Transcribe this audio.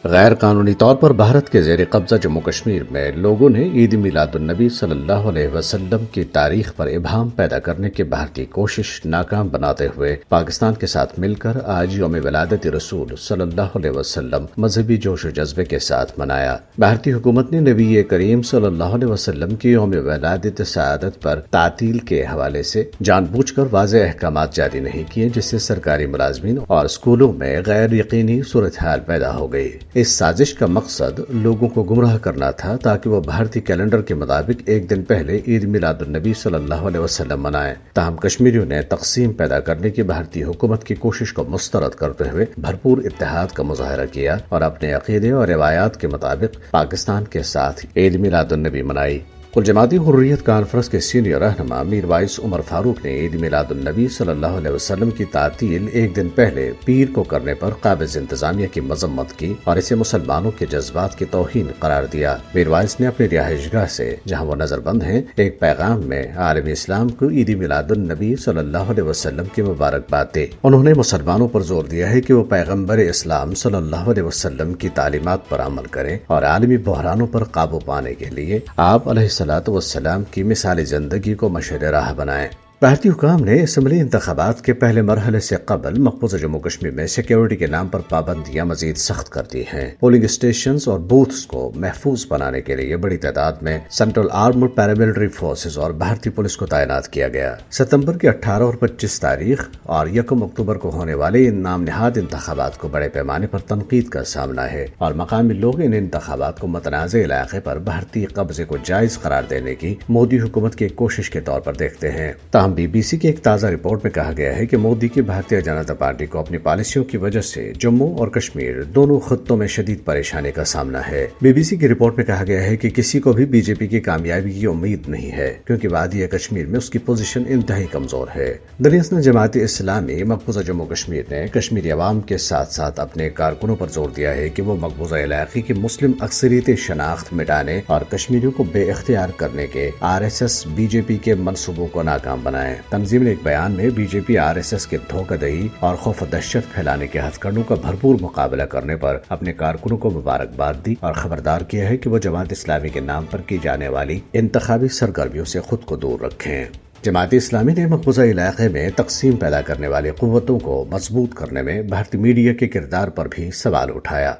غیر قانونی طور پر بھارت کے زیر قبضہ جموں کشمیر میں لوگوں نے عید میلاد النبی صلی اللہ علیہ وسلم کی تاریخ پر ابہام پیدا کرنے کی بھارتی کوشش ناکام بناتے ہوئے پاکستان کے ساتھ مل کر آج یوم ولادت رسول صلی اللہ علیہ وسلم مذہبی جوش و جذبے کے ساتھ منایا۔ بھارتی حکومت نے نبی کریم صلی اللہ علیہ وسلم کی یوم ولادت سعادت پر تعطیل کے حوالے سے جان بوجھ کر واضح احکامات جاری نہیں کیے، جس سے سرکاری ملازمین اور اسکولوں میں غیر یقینی صورتحال پیدا ہو گئی۔ اس سازش کا مقصد لوگوں کو گمراہ کرنا تھا تاکہ وہ بھارتی کیلنڈر کے مطابق ایک دن پہلے عید میلاد النبی صلی اللہ علیہ وسلم منائیں۔ تاہم کشمیریوں نے تقسیم پیدا کرنے کی بھارتی حکومت کی کوشش کو مسترد کرتے ہوئے بھرپور اتحاد کا مظاہرہ کیا اور اپنے عقیدے اور روایات کے مطابق پاکستان کے ساتھ عید میلاد النبی منائی۔ کل جماعتی حریت کانفرنس کے سینئر رہنما میر وائس عمر فاروق نے عید میلاد النبی صلی اللہ علیہ وسلم کی تعطیل ایک دن پہلے پیر کو کرنے پر قابض انتظامیہ کی مذمت کی اور اسے مسلمانوں کے جذبات کی توہین قرار دیا۔ میر وائس نے اپنی رہائش گاہ سے، جہاں وہ نظر بند ہیں، ایک پیغام میں عالم اسلام کو عید میلاد النبی صلی اللہ علیہ وسلم کی مبارکباد دی۔ انہوں نے مسلمانوں پر زور دیا ہے کہ وہ پیغمبر اسلام صلی اللہ علیہ وسلم کی تعلیمات پر عمل کریں اور عالمی بحرانوں پر قابو پانے کے لیے آپ علیہ والسلام کی مثالی زندگی کو مشعل راہ بنائیں۔ بھارتی حکام نے اسمبلی انتخابات کے پہلے مرحلے سے قبل مقبوضہ جموں کشمیر میں سیکیورٹی کے نام پر پابندیاں مزید سخت کر دی ہیں۔ پولنگ اسٹیشنز اور بوتھز کو محفوظ بنانے کے لیے بڑی تعداد میں سینٹرل آرمڈ پیراملٹری فورسز اور بھارتی پولیس کو تعینات کیا گیا۔ ستمبر کی 18 اور 25 تاریخ اور 1 اکتوبر کو ہونے والے ان نام نہاد انتخابات کو بڑے پیمانے پر تنقید کا سامنا ہے اور مقامی لوگ ان انتخابات کو متنازع علاقے پر بھارتی قبضے کو جائز قرار دینے کی مودی حکومت کی ایک کوشش کے طور پر دیکھتے ہیں۔ بی بی سی کی ایک تازہ رپورٹ میں کہا گیا ہے کہ مودی کی بھارتیہ جنتا پارٹی کو اپنی پالیسیوں کی وجہ سے جموں اور کشمیر دونوں خطوں میں شدید پریشانی کا سامنا ہے۔ بی بی سی کی رپورٹ میں کہا گیا ہے کہ کسی کو بھی بی جے پی کی کامیابی کی امید نہیں ہے، کیونکہ وادی کشمیر میں اس کی پوزیشن انتہائی کمزور ہے۔ دریاسن جماعت اسلامی مقبوضہ جموں کشمیر نے کشمیری عوام کے ساتھ ساتھ اپنے کارکنوں پر زور دیا ہے کہ وہ مقبوضہ علاقے کی مسلم اکثریتی شناخت مٹانے اور کشمیریوں کو بے اختیار کرنے کے RSS بی جے پی کے منصوبوں کو ناکام بنائیں۔ تنظیم نے ایک بیان میں بی جے پی RSS کے دھوکہ دہی اور خوف و دہشت پھیلانے کے ہتھ کنڈوں کا بھرپور مقابلہ کرنے پر اپنے کارکنوں کو مبارکباد دی اور خبردار کیا ہے کہ وہ جماعت اسلامی کے نام پر کی جانے والی انتخابی سرگرمیوں سے خود کو دور رکھیں۔ جماعت اسلامی نے مقبوضہ علاقے میں تقسیم پیدا کرنے والی قوتوں کو مضبوط کرنے میں بھارتی میڈیا کے کردار پر بھی سوال اٹھایا۔